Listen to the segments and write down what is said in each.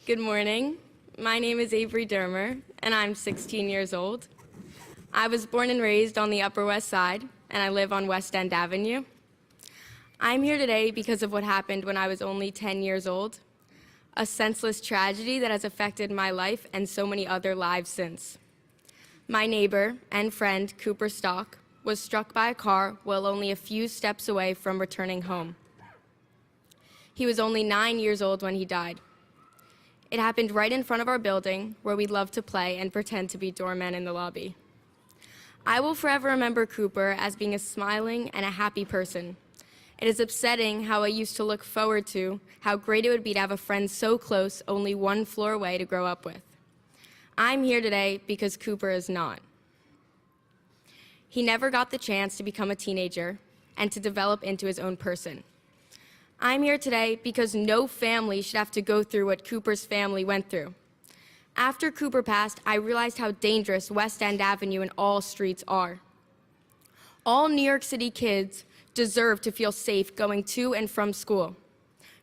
Good morning. My name is Avery Dermer, and I'm 16 years old. I was born and raised on the Upper West Side, and I live on West End Avenue. I'm here today because of what happened when I was only 10 years old, a senseless tragedy that has affected my life and so many other lives since. My neighbor and friend, Cooper Stock, was struck by a car while only a few steps away from returning home. He was only 9 years old when he died. It happened right in front of our building, where we love to play and pretend to be doormen in the lobby. I will forever remember Cooper as being a smiling and a happy person. It is upsetting how I used to look forward to how great it would be to have a friend so close, only one floor away to grow up with. I'm here today because Cooper is not. He never got the chance to become a teenager and to develop into his own person. I'm here today because no family should have to go through what Cooper's family went through. After Cooper passed, I realized how dangerous West End Avenue and all streets are. All New York City kids deserve to feel safe going to and from school.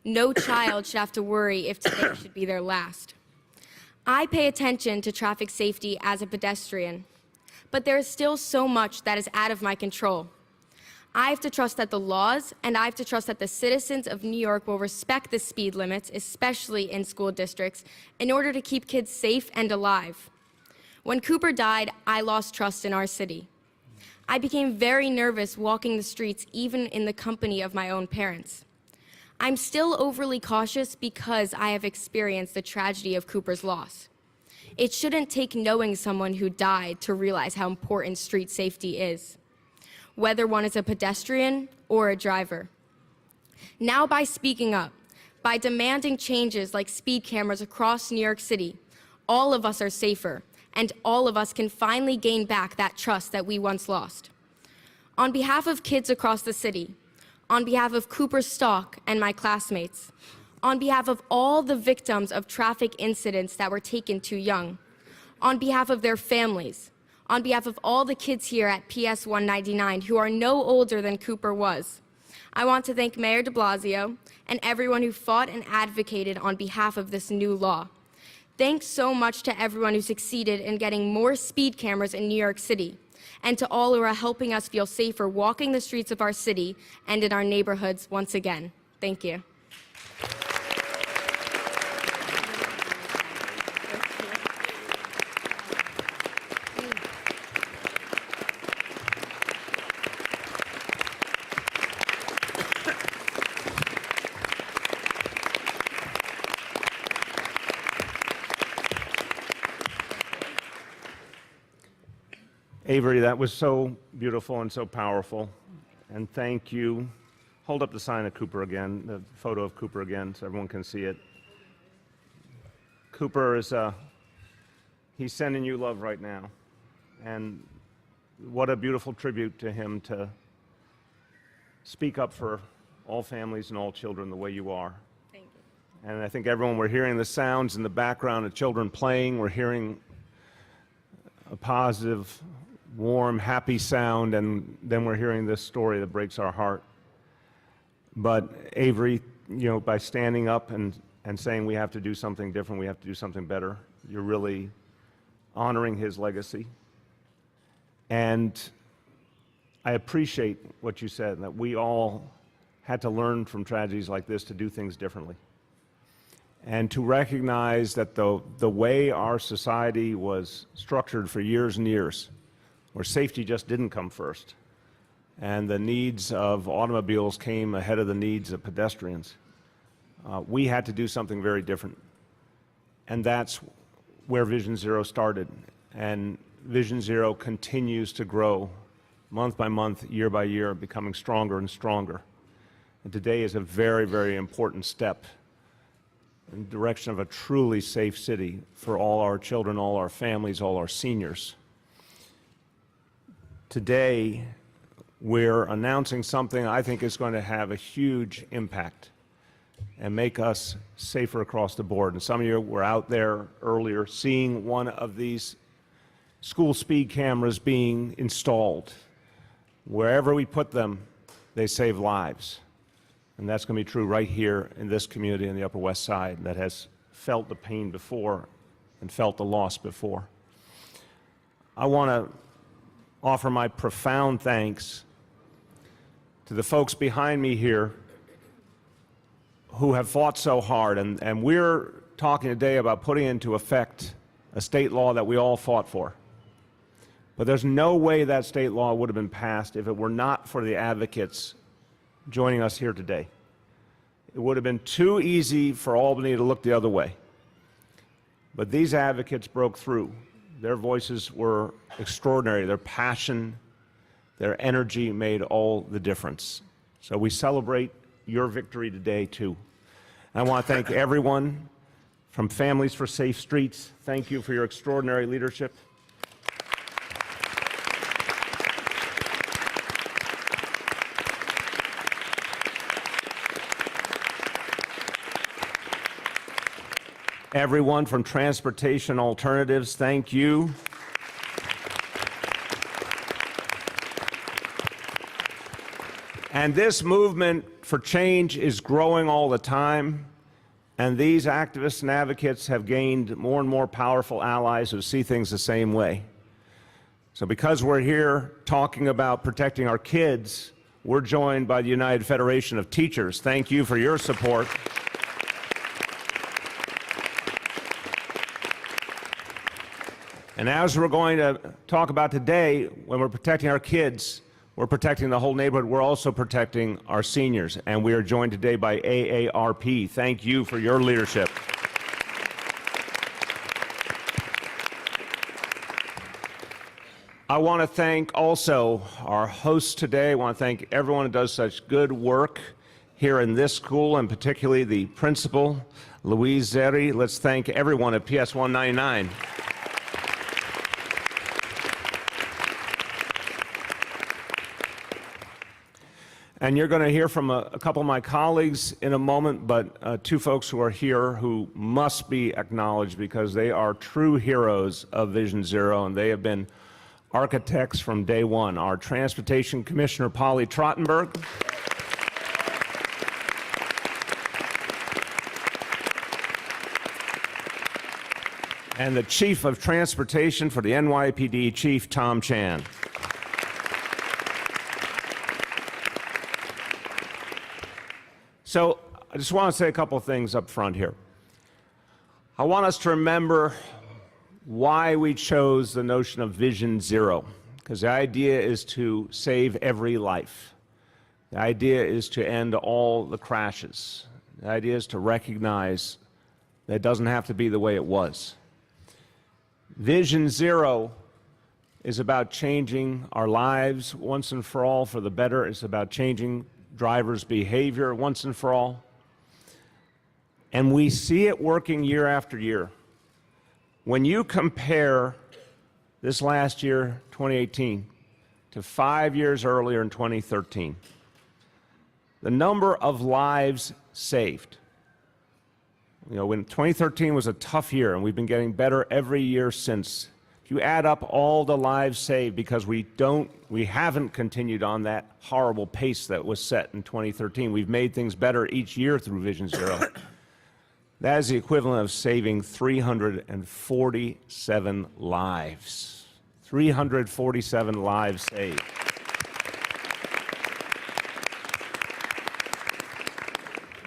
No child should have to worry if today should be their last. I pay attention to traffic safety as a pedestrian, but there is still so much that is out of my control. I have to trust that the laws, and I have to trust that the citizens of New York will respect the speed limits, especially in school districts, in order to keep kids safe and alive. When Cooper died, I lost trust in our city. I became very nervous walking the streets, even in the company of my own parents. I'm still overly cautious because I have experienced the tragedy of Cooper's loss. It shouldn't take knowing someone who died to realize how important street safety is, whether one is a pedestrian or a driver. Now, by speaking up, by demanding changes like speed cameras across New York City, all of us are safer, and all of us can finally gain back that trust that we once lost. On behalf of kids across the city, on behalf of Cooper Stock and my classmates, on behalf of all the victims of traffic incidents that were taken too young, on behalf of their families, on behalf of all the kids here at PS 199 who are no older than Cooper was, I want to thank Mayor de Blasio and everyone who fought and advocated on behalf of this new law. Thanks so much to everyone who succeeded in getting more speed cameras in New York City, and to all who are helping us feel safer walking the streets of our city and in our neighborhoods once again. Thank you. Avery, that was so beautiful and so powerful, and thank you. Hold up the sign of Cooper again, the photo of Cooper again, so everyone can see it. Cooper is, he's sending you love right now, and what a beautiful tribute to him to speak up for all families and all children the way you are. Thank you. And I think everyone, we're hearing the sounds in the background of children playing, we're hearing a positive, warm, happy sound, and then we're hearing this story that breaks our heart. But Avery, by standing up and saying we have to do something different, we have to do something better, you're really honoring his legacy. And I appreciate what you said, that we all had to learn from tragedies like this to do things differently. And to recognize that the way our society was structured for years and years, where safety just didn't come first, and the needs of automobiles came ahead of the needs of pedestrians, we had to do something very different. And that's where Vision Zero started. And Vision Zero continues to grow month by month, year by year, becoming stronger and stronger. And today is a very, very important step in the direction of a truly safe city for all our children, all our families, all our seniors. Today, we're announcing something I think is going to have a huge impact and make us safer across the board. And some of you were out there earlier seeing one of these school speed cameras being installed. Wherever we put them, they save lives. And that's going to be true right here in this community in the Upper West Side that has felt the pain before and felt the loss before. I want to offer my profound thanks to the folks behind me here who have fought so hard, and we're talking today about putting into effect a state law that we all fought for. But there's no way that state law would have been passed if it were not for the advocates joining us here today. It would have been too easy for Albany to look the other way. But these advocates broke through. Their voices were extraordinary. Their passion, their energy made all the difference. So we celebrate your victory today, too. I want to thank everyone from Families for Safe Streets. Thank you for your extraordinary leadership. Everyone from Transportation Alternatives, thank you. And this movement for change is growing all the time, and these activists and advocates have gained more and more powerful allies who see things the same way. So because we're here talking about protecting our kids, we're joined by the United Federation of Teachers. Thank you for your support. And as we're going to talk about today, when we're protecting our kids, we're protecting the whole neighborhood. We're also protecting our seniors. And we are joined today by AARP. Thank you for your leadership. I want to thank also our hosts today. I want to thank everyone who does such good work here in this school, and particularly the principal, Louise Zeri. Let's thank everyone at PS 199. And you're going to hear from a couple of my colleagues in a moment, but two folks who are here who must be acknowledged because they are true heroes of Vision Zero, and they have been architects from day one. Our Transportation Commissioner, Polly Trottenberg. And the Chief of Transportation for the NYPD, Chief Tom Chan. So I just want to say a couple of things up front here. I want us to remember why we chose the notion of Vision Zero, because the idea is to save every life. The idea is to end all the crashes. The idea is to recognize that it doesn't have to be the way it was. Vision Zero is about changing our lives once and for all for the better. It's about changing drivers' behavior once and for all. And we see it working year after year. When you compare this last year, 2018, to 5 years earlier in 2013, the number of lives saved. You know, when 2013 was a tough year, and we've been getting better every year since. If you add up all the lives saved, because we haven't continued on that horrible pace that was set in 2013. We've made things better each year through Vision Zero. That is the equivalent of saving 347 lives. 347 lives saved.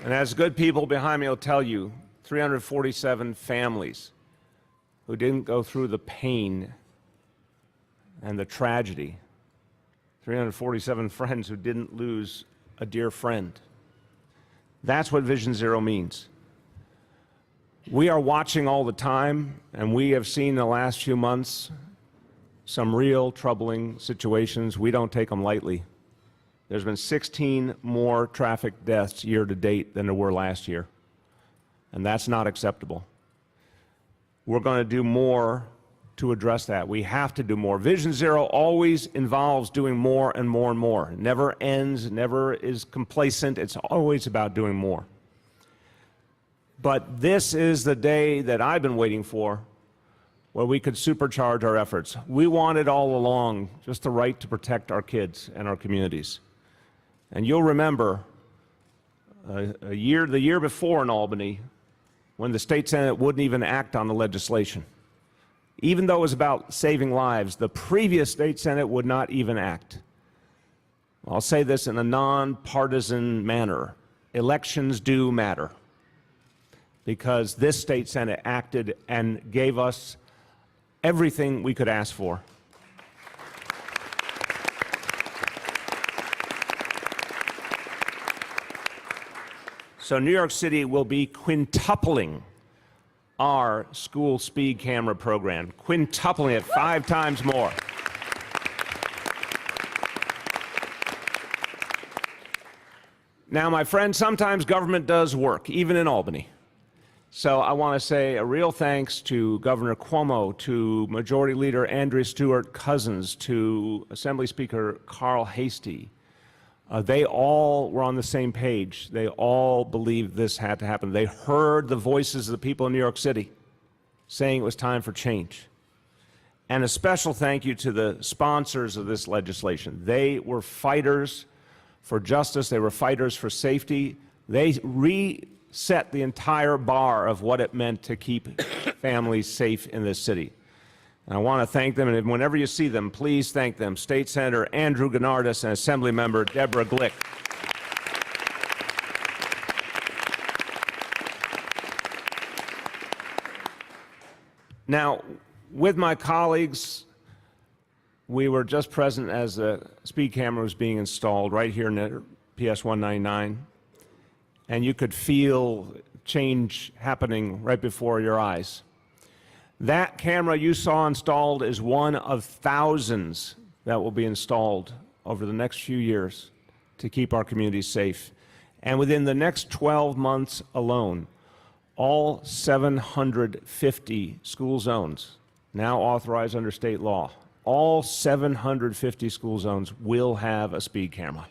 And as good people behind me will tell you, 347 families who didn't go through the pain and the tragedy. 347 friends who didn't lose a dear friend. That's what Vision Zero means. We are watching all the time, and we have seen in the last few months some real troubling situations. We don't take them lightly. There's been 16 more traffic deaths year to date than there were last year, and that's not acceptable. We're going to do more to address that. We have to do more. Vision Zero always involves doing more and more and more. It never ends, never is complacent. It's always about doing more. But this is the day that I've been waiting for, where we could supercharge our efforts. We wanted all along just the right to protect our kids and our communities. And you'll remember the year before in Albany, when the state Senate wouldn't even act on the legislation. Even though it was about saving lives, the previous state Senate would not even act. I'll say this in a nonpartisan manner. Elections do matter, because this state Senate acted and gave us everything we could ask for. So New York City will be quintupling our school speed camera program, quintupling it 5 times more. Now, my friends, sometimes government does work, even in Albany. So I want to say a real thanks to Governor Cuomo, to Majority Leader Andrea Stewart-Cousins, to Assembly Speaker Carl Hastie. They all were on the same page. They all believed this had to happen. They heard the voices of the people in New York City saying it was time for change. And a special thank you to the sponsors of this legislation. They were fighters for justice. They were fighters for safety. They reset the entire bar of what it meant to keep families safe in this city. And I want to thank them, and whenever you see them, please thank them. State Senator Andrew Gennardis and Assemblymember Deborah Glick. Now, with my colleagues, we were just present as the speed camera was being installed right here near PS 199, and you could feel change happening right before your eyes. That camera you saw installed is one of thousands that will be installed over the next few years to keep our communities safe. And within the next 12 months alone, all 750 school zones now authorized under state law, all 750 school zones will have a speed camera.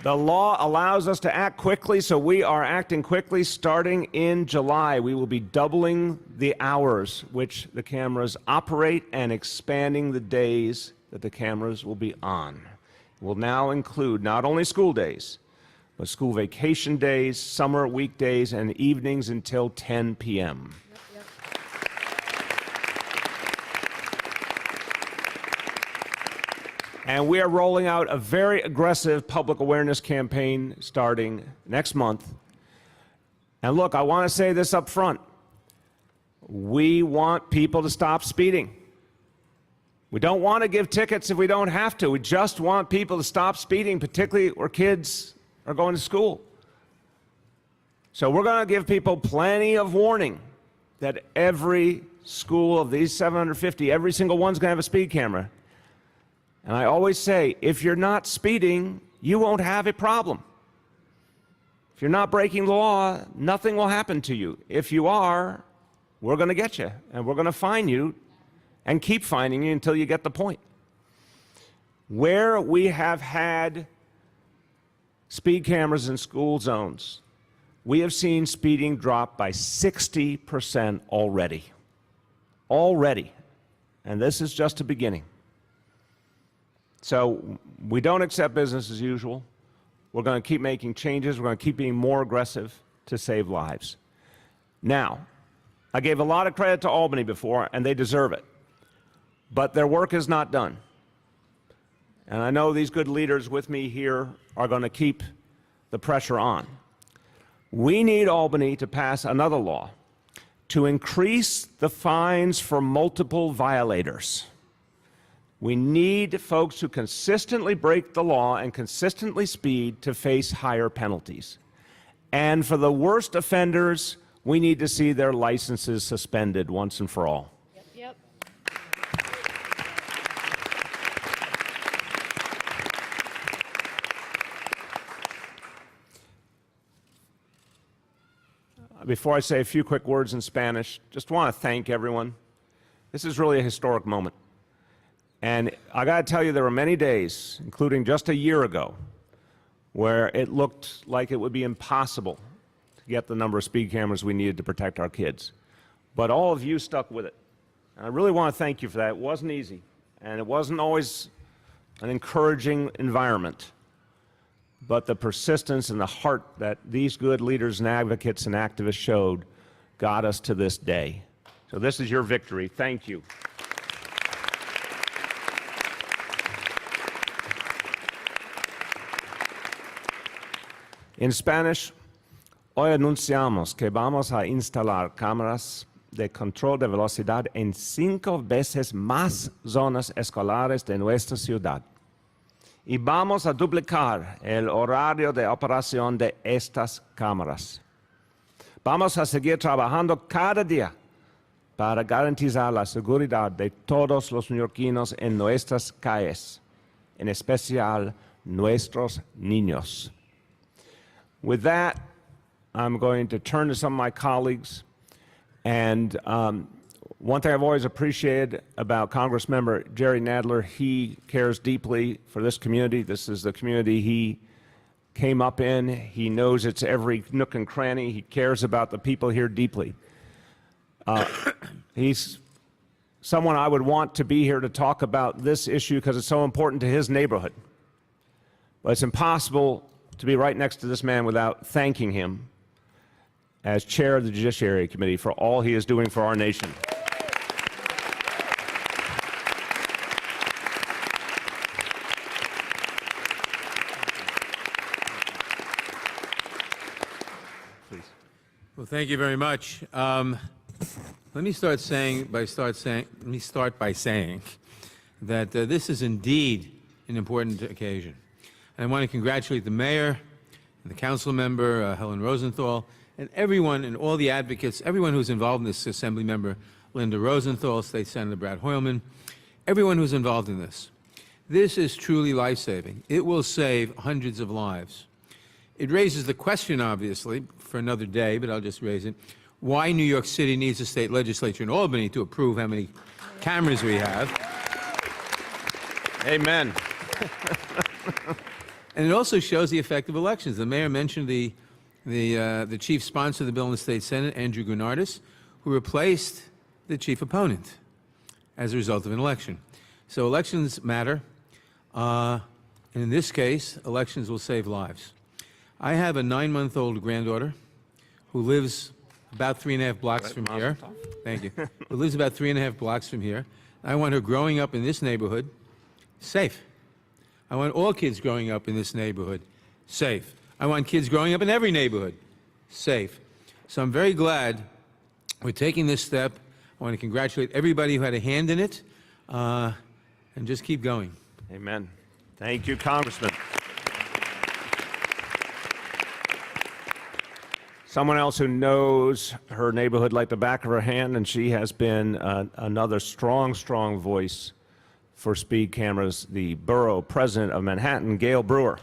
The law allows us to act quickly, so we are acting quickly. Starting in July, we will be doubling the hours which the cameras operate and expanding the days that the cameras will be on. It will now include not only school days, but school vacation days, summer weekdays, and evenings until 10 p.m. And we are rolling out a very aggressive public awareness campaign starting next month. And look, I want to say this up front. We want people to stop speeding. We don't want to give tickets if we don't have to. We just want people to stop speeding, particularly where kids are going to school. So we're going to give people plenty of warning that every school of these 750, every single one's going to have a speed camera. And I always say, if you're not speeding, you won't have a problem. If you're not breaking the law, nothing will happen to you. If you are, we're going to get you, and we're going to fine you and keep fining you until you get the point. Where we have had speed cameras in school zones, we have seen speeding drop by 60% already. Already. And this is just a beginning. So we don't accept business as usual. We're going to keep making changes. We're going to keep being more aggressive to save lives. Now, I gave a lot of credit to Albany before, and they deserve it. But their work is not done. And I know these good leaders with me here are going to keep the pressure on. We need Albany to pass another law to increase the fines for multiple violators. We need folks who consistently break the law and consistently speed to face higher penalties. And for the worst offenders, we need to see their licenses suspended once and for all. Yep. Before I say a few quick words in Spanish, just want to thank everyone. This is really a historic moment. And I got to tell you, there were many days, including just a year ago, where it looked like it would be impossible to get the number of speed cameras we needed to protect our kids. But all of you stuck with it. And I really want to thank you for that. It wasn't easy, and it wasn't always an encouraging environment. but the persistence and the heart that these good leaders and advocates and activists showed got us to this day. So this is your victory. Thank you. En Spanish, hoy anunciamos que vamos a instalar cámaras de control de velocidad en 5 veces más zonas escolares de nuestra ciudad. Y vamos a duplicar el horario de operación de estas cámaras. Vamos a seguir trabajando cada día para garantizar la seguridad de todos los neoyorquinos en nuestras calles, en especial nuestros niños. With that, I'm going to turn to some of my colleagues. And one thing I've always appreciated about Congressmember Jerry Nadler, he cares deeply for this community. This is the community he came up in. He knows its every nook and cranny. He cares about the people here deeply. He's someone I would want to be here to talk about this issue because it's so important to his neighborhood. But it's impossible to be right next to this man without thanking him as chair of the Judiciary Committee for all he is doing for our nation. Please. Well, thank you very much. Let me start by saying that this is indeed an important occasion. And I want to congratulate the mayor and the council member, Helen Rosenthal, and everyone and all the advocates, everyone who's involved in this, Assembly Member Linda Rosenthal, State Senator Brad Hoylman, everyone who's involved in this. This is truly life-saving. It will save hundreds of lives. It raises the question, obviously, for another day, but I'll just raise it, why New York City needs a state legislature in Albany to approve how many cameras we have. Amen. And it also shows the effect of elections. The mayor mentioned the chief sponsor of the bill in the state Senate, Andrew Gurnardis, who replaced the chief opponent as a result of an election. So elections matter. And in this case, elections will save lives. I have a 9-month-old granddaughter who lives about 3.5 blocks from here. Thank you. Who lives about 3.5 blocks from here. I want her growing up in this neighborhood safe. I want all kids growing up in this neighborhood safe. I want kids growing up in every neighborhood safe. So I'm very glad we're taking this step. I want to congratulate everybody who had a hand in it, and just keep going. Amen. Thank you, Congressman. Someone else who knows her neighborhood like the back of her hand, and she has been another strong, strong voice for speed cameras, the borough president of Manhattan, Gail Brewer.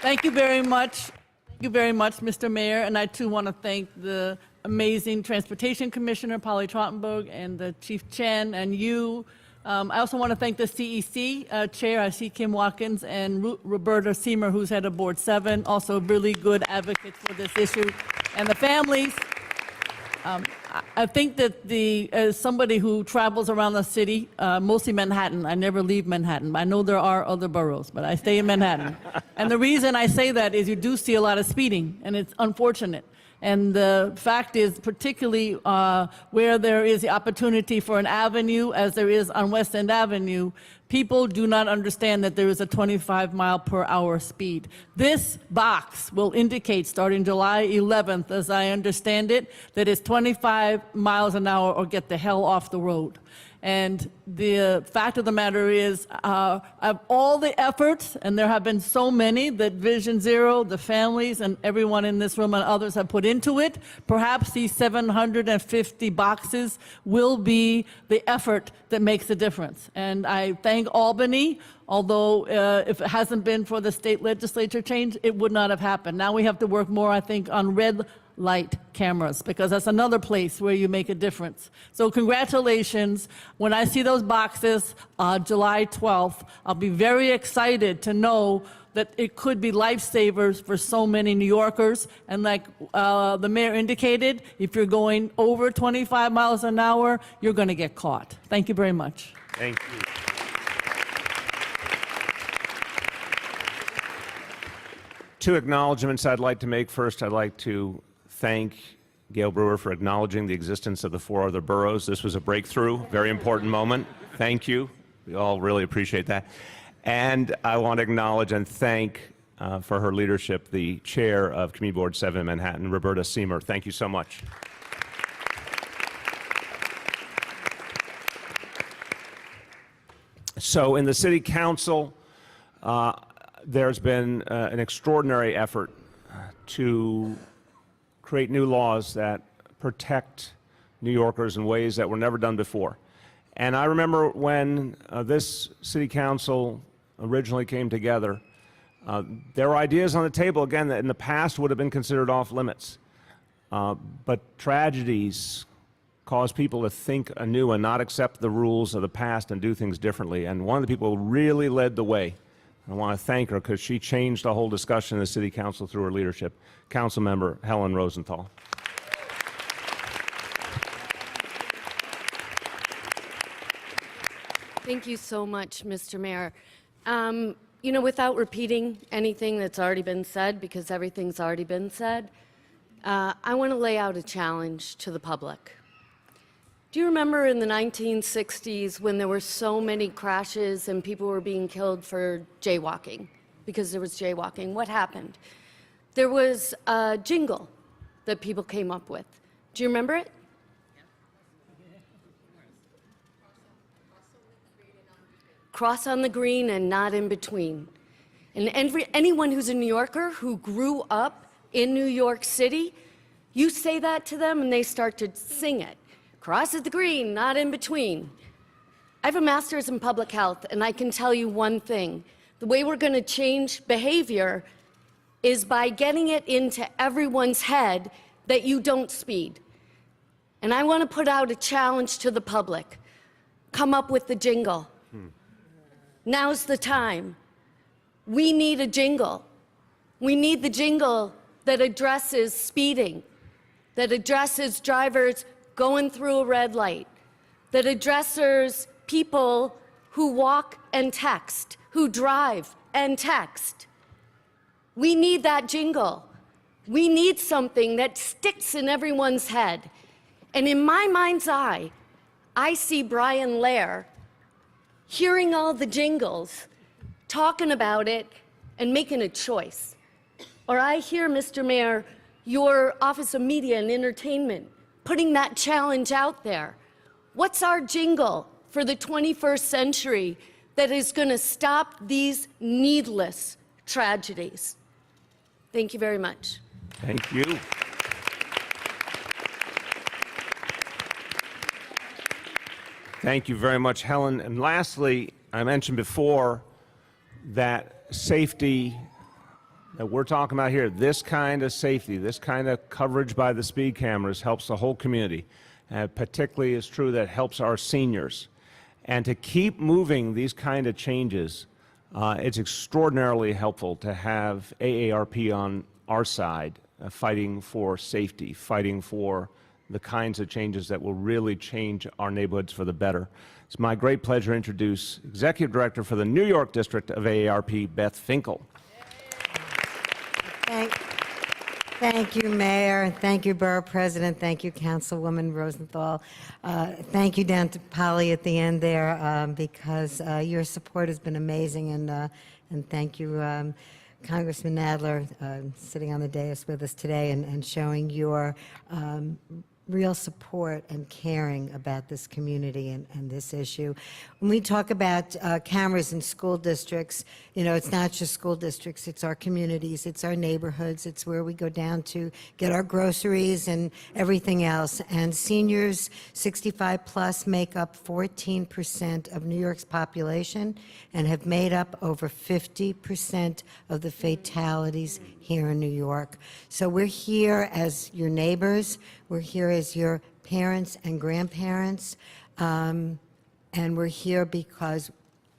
Thank you very much. Thank you very much, Mr. Mayor. And I, too, want to thank the amazing Transportation Commissioner, Polly Trottenberg, and the Chief Chen, and you. I also want to thank the CEC Chair. I see Kim Watkins and Roberta Seymour, who's head of Board 7, also really good advocates for this issue, and the families. I think that as somebody who travels around the city, mostly Manhattan, I never leave Manhattan. I know there are other boroughs, but I stay in Manhattan. And the reason I say that is you do see a lot of speeding, and it's unfortunate. And the fact is, particularly where there is the opportunity for an avenue, as there is on West End Avenue, people do not understand that there is a 25-mile-per-hour speed. This box will indicate, starting July 11th, as I understand it, that it's 25 miles an hour or get the hell off the road. And the fact of the matter is, of all the efforts, and there have been so many that Vision Zero, the families, and everyone in this room and others have put into it, perhaps these 750 boxes will be the effort that makes a difference. And I thank Albany, although if it hasn't been for the state legislature change, it would not have happened. Now we have to work more, I think, on red light cameras, because that's another place where you make a difference. So congratulations. When I see those boxes, July 12th, I'll be very excited to know that it could be lifesavers for so many New Yorkers. And like the mayor indicated, if you're going over 25 miles an hour, you're going to get caught. Thank you very much. Thank you. Two acknowledgments I'd like to make. First, I'd like to thank Gail Brewer for acknowledging the existence of the 4 other boroughs. This was a breakthrough, very important moment. Thank you. We all really appreciate that. And I want to acknowledge and thank, for her leadership, the chair of Community Board 7 in Manhattan, Roberta Seamer. Thank you so much. So in the City Council, there's been an extraordinary effort to create new laws that protect New Yorkers in ways that were never done before. And I remember when this City Council originally came together, there were ideas on the table, again, that in the past would have been considered off limits. But tragedies cause people to think anew and not accept the rules of the past and do things differently. And one of the people who really led the way, I want to thank her because she changed the whole discussion in the City Council through her leadership, Councilmember Helen Rosenthal. Thank you so much, Mr. Mayor. You know, without repeating anything that's already been said, because everything's already been said, I want to lay out a challenge to the public. Do you remember in the 1960s when there were so many crashes and people were being killed for jaywalking, because there was jaywalking? What happened? There was a jingle that people came up with. Do you remember it? Cross on the green and not in between. And anyone who's a New Yorker who grew up in New York City, you say that to them and they start to sing it. Cross at the green, not in between. I have a master's in public health, and I can tell you one thing. The way we're going to change behavior is by getting it into everyone's head that you don't speed. And I want to put out a challenge to the public. Come up with the jingle. Now's the time. We need a jingle. We need the jingle that addresses speeding, that addresses drivers going through a red light, that addresses people who walk and text, who drive and text. We need that jingle. We need something that sticks in everyone's head. And in my mind's eye, I see Brian Lair hearing all the jingles, talking about it, and making a choice. Or I hear, Mr. Mayor, your Office of Media and Entertainment putting that challenge out there. What's our jingle for the 21st century that is going to stop these needless tragedies? Thank you very much. Thank you. Thank you very much, Helen. And lastly, I mentioned before that safety that we're talking about here, this kind of safety, this kind of coverage by the speed cameras helps the whole community. And particularly is true that helps our seniors. And to keep moving these kind of changes, it's extraordinarily helpful to have AARP on our side, fighting for safety, fighting for the kinds of changes that will really change our neighborhoods for the better. It's my great pleasure to introduce Executive Director for the New York District of AARP, Beth Finkel. Thank you, Mayor, and thank you, Borough President. Thank you, Councilwoman Rosenthal. Thank you down to Polly at the end there, because your support has been amazing, and thank you, Congressman Nadler, sitting on the dais with us today and showing your real support and caring about this community and this issue. When we talk about cameras in school districts, you know, it's not just school districts, it's our communities, it's our neighborhoods, it's where we go down to get our groceries and everything else. And seniors 65 plus make up 14% of New York's population and have made up over 50% of the fatalities here in New York. So we're here as your neighbors, we're here as your parents and grandparents, and we're here because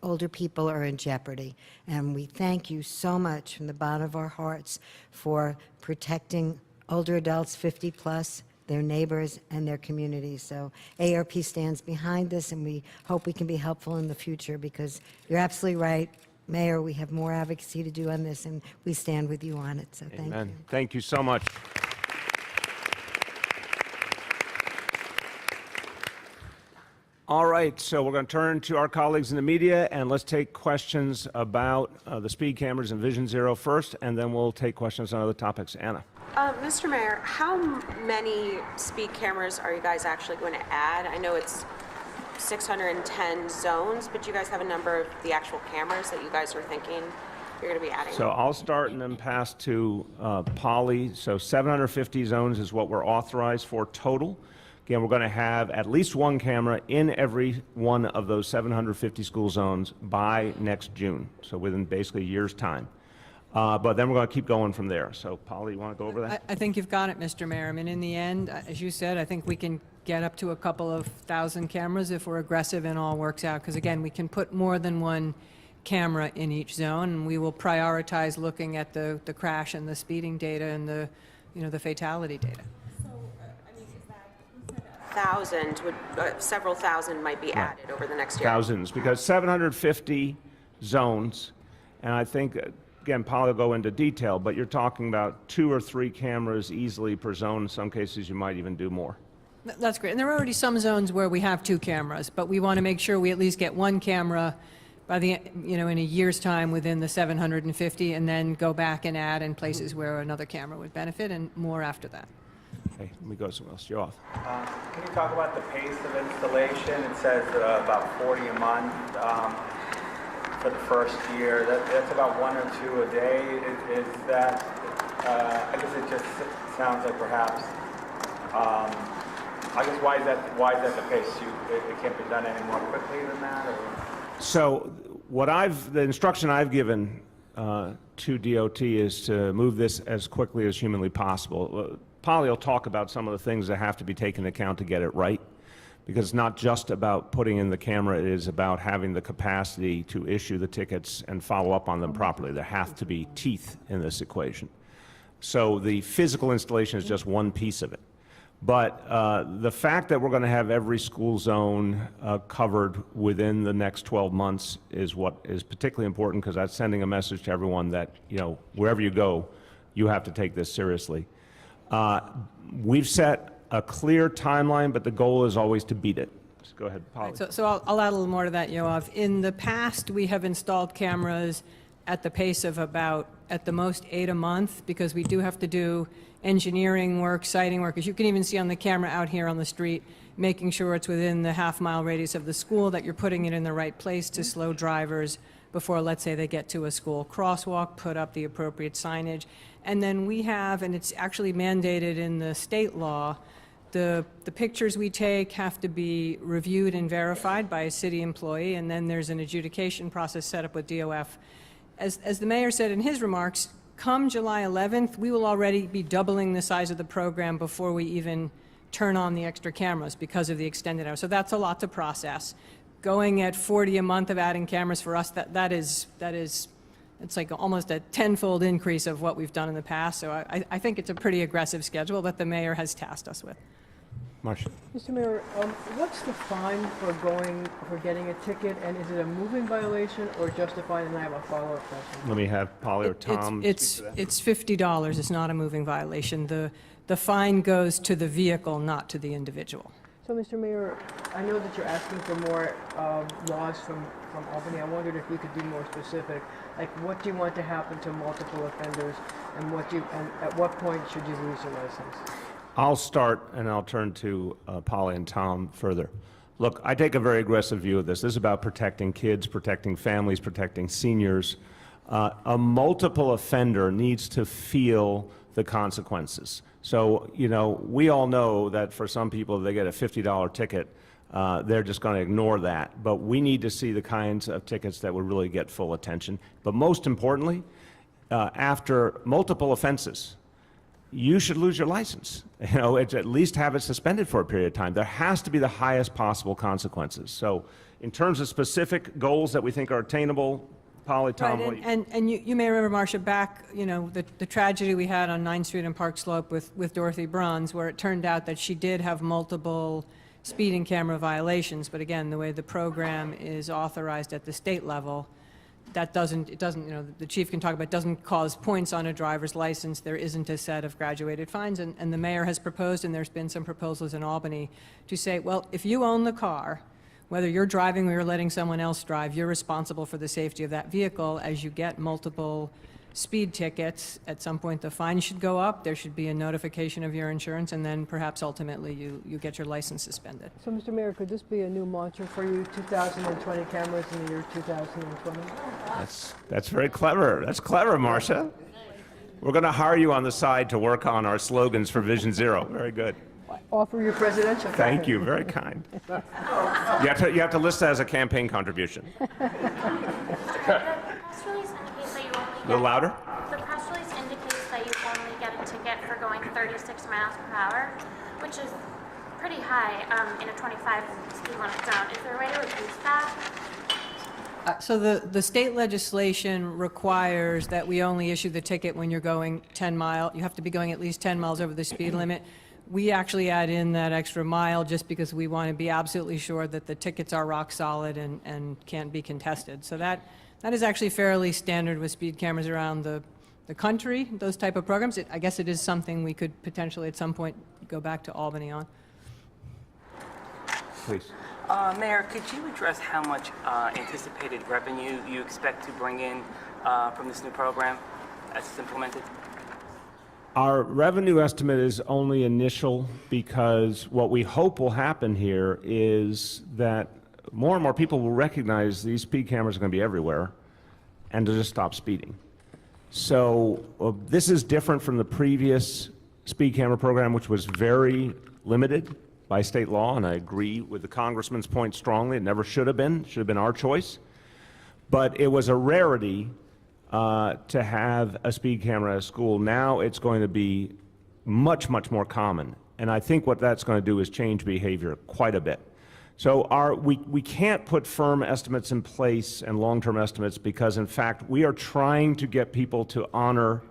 older people are in jeopardy. And we thank you so much from the bottom of our hearts for protecting older adults 50 plus, their neighbors, and their communities. So AARP stands behind this, and we hope we can be helpful in the future, because you're absolutely right. Mayor, we have more advocacy to do on this, and we stand with you on it, so thank you. Amen. Thank you so much. All right, so we're going to turn to our colleagues in the media, and let's take questions about the speed cameras and Vision Zero first, and then we'll take questions on other topics. Anna. Mr. Mayor, how many speed cameras are you guys actually going to add? I know it's 610 zones, but you guys have a number of the actual cameras that you guys are thinking you're going to be adding? So I'll start and then pass to Polly. So 750 zones is what we're authorized for total. Again, we're going to have at least one camera in every one of those 750 school zones by next June, so within basically a year's time. But then we're going to keep going from there. So, Polly, you want to go over that? I think you've got it, Mr. Mayor. I mean, in the end, as you said, I think we can get up to a couple of thousand cameras if we're aggressive and all works out. Because again, we can put more than one camera in each zone, and we will prioritize looking at the crash and the speeding data and the, the fatality data. Several thousand might be added over the next year. Thousands, because 750 zones, and I think, again, Polly will go into detail, but you're talking about 2 or 3 cameras easily per zone. In some cases, you might even do more. That's great. And there are already some zones where we have 2 cameras, but we want to make sure we at least get 1 camera by the, in a year's time within the 750, and then go back and add in places where another camera would benefit, and more after that. Okay, let me go somewhere else. You're off. Can you talk about the pace of installation? It says about 40 a month for the first year. That's about 1 or 2 a day. Is that? I guess it just sounds like perhaps. I guess why is that the pace? It can't be done any more quickly than that, or? So, the instruction I've given to DOT is to move this as quickly as humanly possible. Polly will talk about some of the things that have to be taken into account to get it right, because it's not just about putting in the camera, it is about having the capacity to issue the tickets and follow up on them properly. There have to be teeth in this equation. So the physical installation is just one piece of it. But the fact that we're going to have every school zone covered within the next 12 months is what is particularly important, because that's sending a message to everyone that, wherever you go, you have to take this seriously. We've set a clear timeline, but the goal is always to beat it. Just go ahead, Polly. So I'll add a little more to that, Yoav. In the past, we have installed cameras at the pace of about, at the most, 8 a month, because we do have to do engineering work, siting work, as you can even see on the camera out here on the street, making sure it's within the half-mile radius of the school, that you're putting it in the right place to slow drivers before, let's say, they get to a school crosswalk, put up the appropriate signage. And then we have, and it's actually mandated in the state law, the pictures we take have to be reviewed and verified by a city employee, and then there's an adjudication process set up with DOF. As the mayor said in his remarks, come July 11th, we will already be doubling the size of the program before we even turn on the extra cameras because of the extended hours. So that's a lot to process. Going at 40 a month of adding cameras for us, that is it's like almost a tenfold increase of what we've done in the past. So I think it's a pretty aggressive schedule that the mayor has tasked us with. Marcia. Mr. Mayor, what's the fine for getting a ticket, and is it a moving violation or just a fine? And I have a follow-up question. Let me have Polly or Tom It's speak to that. it's $50. It's not a moving violation. The fine goes to the vehicle, not to the individual. So, Mr. Mayor, I know that you're asking for more laws from Albany. I wondered if you could be more specific. Like, what do you want to happen to multiple offenders, and at what point should you lose your license? I'll start, and I'll turn to Polly and Tom further. Look, I take a very aggressive view of this. This is about protecting kids, protecting families, protecting seniors. A multiple offender needs to feel the consequences. So, we all know that for some people, if they get a $50 ticket, they're just going to ignore that. But we need to see the kinds of tickets that would really get full attention. But most importantly, after multiple offenses, you should lose your license. It's at least have it suspended for a period of time. There has to be the highest possible consequences. So in terms of specific goals that we think are attainable, Polly, Tom, what do you... And you may remember, Marcia, back, the tragedy we had on 9th Street and Park Slope with Dorothy Bruns, where it turned out that she did have multiple speeding camera violations. But again, the way the program is authorized at the state level, that doesn't, the chief can talk about, doesn't cause points on a driver's license. There isn't a set of graduated fines. And the mayor has proposed, and there's been some proposals in Albany, to say, well, if you own the car, whether you're driving or you're letting someone else drive, you're responsible for the safety of that vehicle. As you get multiple speed tickets, at some point the fine should go up, there should be a notification of your insurance, and then perhaps ultimately you get your license suspended. So, Mr. Mayor, could this be a new mantra for you, 2020 cameras in the year 2020? That's very clever. That's clever, Marcia. We're going to hire you on the side to work on our slogans for Vision Zero. Very good. Offer your presidential Thank campaign. you. Very kind. You have to list that as a campaign contribution. A little louder? The press release indicates that you only get a ticket for going 36 miles per hour, which is pretty high in a 25 speed limit zone. Is there a way to reduce that? So the state legislation requires that we only issue the ticket when you're going 10 miles. You have to be going at least 10 miles over the speed limit. We actually add in that extra mile just because we want to be absolutely sure that the tickets are rock solid and can't be contested. So that is actually fairly standard with speed cameras around the country, those type of programs. I guess it is something we could potentially at some point go back to Albany on. Please. Mayor, could you address how much anticipated revenue you expect to bring in from this new program as it's implemented? Our revenue estimate is only initial because what we hope will happen here is that more and more people will recognize these speed cameras are going to be everywhere and to just stop speeding. So this is different from the previous speed camera program, which was very limited by state law, and I agree with the congressman's point strongly. It never should have been our choice. But it was a rarity to have a speed camera at a school. Now it's going to be much, much more common. And I think what that's going to do is change behavior quite a bit. So we can't put firm estimates in place and long-term estimates because, in fact, we are trying to get people to honor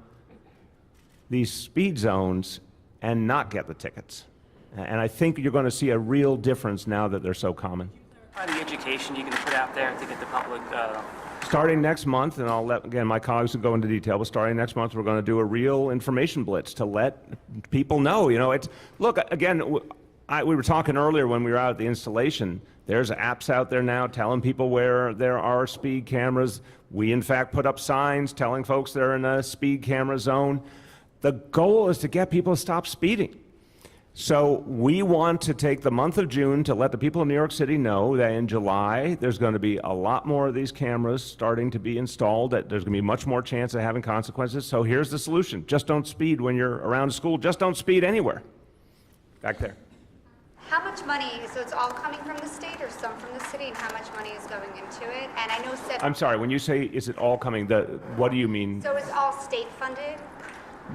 these speed zones and not get the tickets. And I think you're going to see a real difference now that they're so common. The education you can put out there to get the public... Starting next month, and I'll let, again, my colleagues will go into detail, but starting next month, we're going to do a real information blitz to let people know. Look, again, we were talking earlier when we were out at the installation, there's apps out there now telling people where there are speed cameras. We, in fact, put up signs telling folks they're in a speed camera zone. The goal is to get people to stop speeding. So we want to take the month of June to let the people in New York City know that in July, there's going to be a lot more of these cameras starting to be installed, that there's going to be much more chance of having consequences. So here's the solution. Just don't speed when you're around school. Just don't speed anywhere. Back there. How much money, so it's all coming from the state or some from the city, and how much money is going into it? And I know I'm sorry, when you say, is it all coming, what do you mean? So it's all state funded?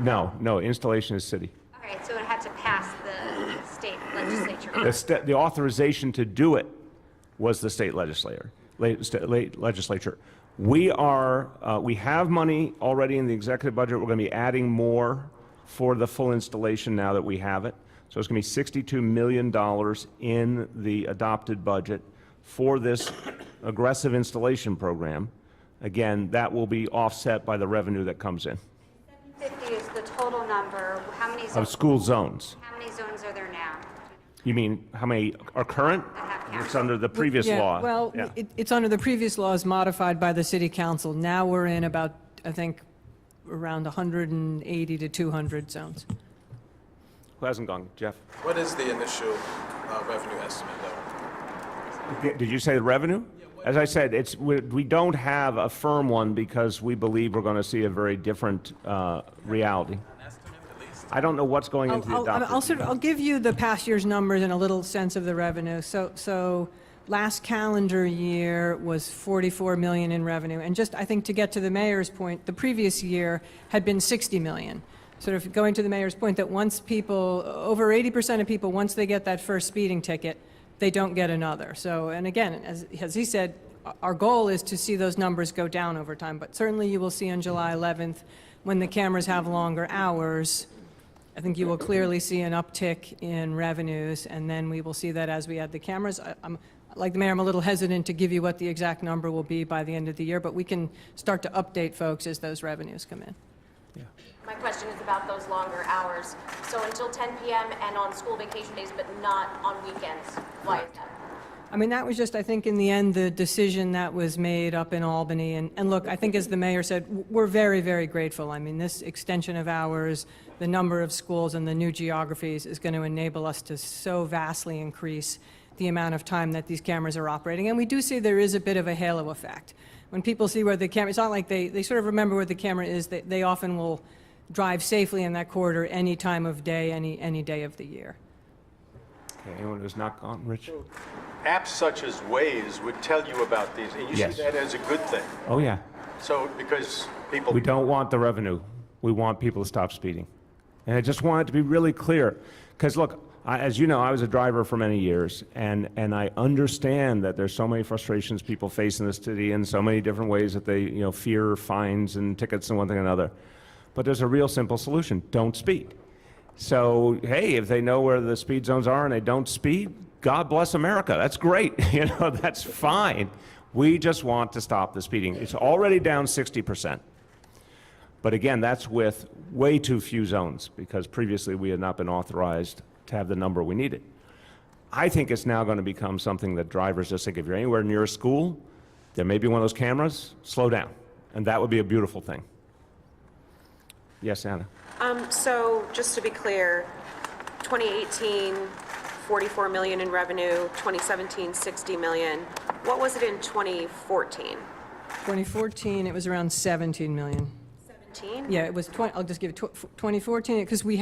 No, installation is city. All right, so it had to pass the state legislature. The authorization to do it was the state legislature. We have money already in the executive budget. We're going to be adding more for the full installation now that we have it. So it's going to be $62 million in the adopted budget for this aggressive installation program. Again, that will be offset by the revenue that comes in. 750 is the total number. How many zones? Of school zones. How many zones are there now? You mean how many are current? It's under the previous law. Well, Yeah. it's under the previous laws modified by the city council. Now we're in about, I think, around 180 to 200 zones. Who hasn't gone? Jeff? What is the initial revenue estimate, though? Did you say the revenue? As I said, we don't have a firm one because we believe we're going to see a very different reality. I don't know what's going into the adopted. I'll give you the past year's numbers and a little sense of the revenue. So last calendar year was 44 million in revenue. And just, I think, to get to the mayor's point, the previous year had been 60 million. Sort of going to the mayor's point that once people, over 80% of people, once they get that first speeding ticket, they don't get another. So, and again, as he said, our goal is to see those numbers go down over time. But certainly you will see on July 11th, when the cameras have longer hours, I think you will clearly see an uptick in revenues, and then we will see that as we add the cameras. like the mayor, I'm a little hesitant to give you what the exact number will be by the end of the year, but we can start to update folks as those revenues come in. My question is about those longer hours. So until 10 p.m. and on school vacation days, but not on weekends. Why is that? I mean, that was just, I think, in the end, the decision that was made up in Albany. And look, I think as the mayor said, we're very, very grateful. I mean, this extension of hours, the number of schools and the new geographies is going to enable us to so vastly increase the amount of time that these cameras are operating. And we do see there is a bit of a halo effect. When people see where the camera, it's not like they sort of remember where the camera is. They often will drive safely in that corridor any time of day, any day of the year. Okay, anyone who's not gone, Rich? Apps such as Waze would tell you about these, and you Yes. see that as a good thing. Oh, yeah. So, because people... We don't want the revenue. We want people to stop speeding. And I just want it to be really clear. Because look, as you know, I was a driver for many years, and I understand that there's so many frustrations people face in this city in so many different ways that they, fear fines and tickets and one thing or another. But there's a real simple solution. Don't speed. So, hey, if they know where the speed zones are and they don't speed, God bless America. That's great. That's fine. We just want to stop the speeding. It's already down 60%. But again, that's with way too few zones because previously we had not been authorized to have the number we needed. I think it's now going to become something that drivers just think if you're anywhere near a school, there may be one of those cameras, slow down. And that would be a beautiful thing. Yes, Anna. So just to be clear, 2018, 44 million in revenue, 2017, 60 million. What was it in 2014? 2014, it was around 17 million. 17? Yeah, it was 20, I'll just give it 2014, because we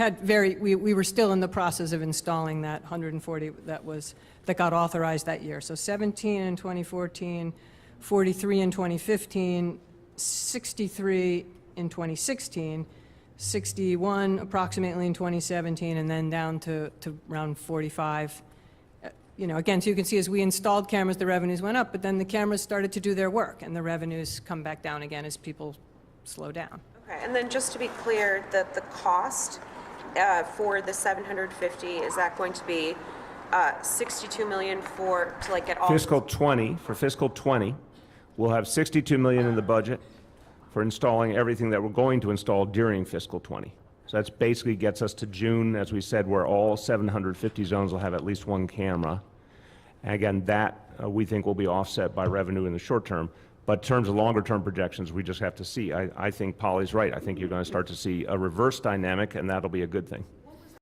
were still in the process of installing that 140 that got authorized that year. So 17 in 2014, 43 in 2015, 63 in 2016, 61 approximately in 2017, and then down to around 45. Again, so you can see as we installed cameras, the revenues went up, but then the cameras started to do their work, and the revenues come back down again as people slow down. Okay, and then just to be clear, the cost for the 750, is that going to be 62 million to get all? Fiscal 20, for fiscal 20, we'll have 62 million in the budget for installing everything that we're going to install during fiscal 20. So that's basically gets us to June, as we said, where all 750 zones will have at least one camera. And again, that we think will be offset by revenue in the short term. But in terms of longer term projections, we just have to see. I think Polly's right. I think you're going to start to see a reverse dynamic, and that'll be a good thing.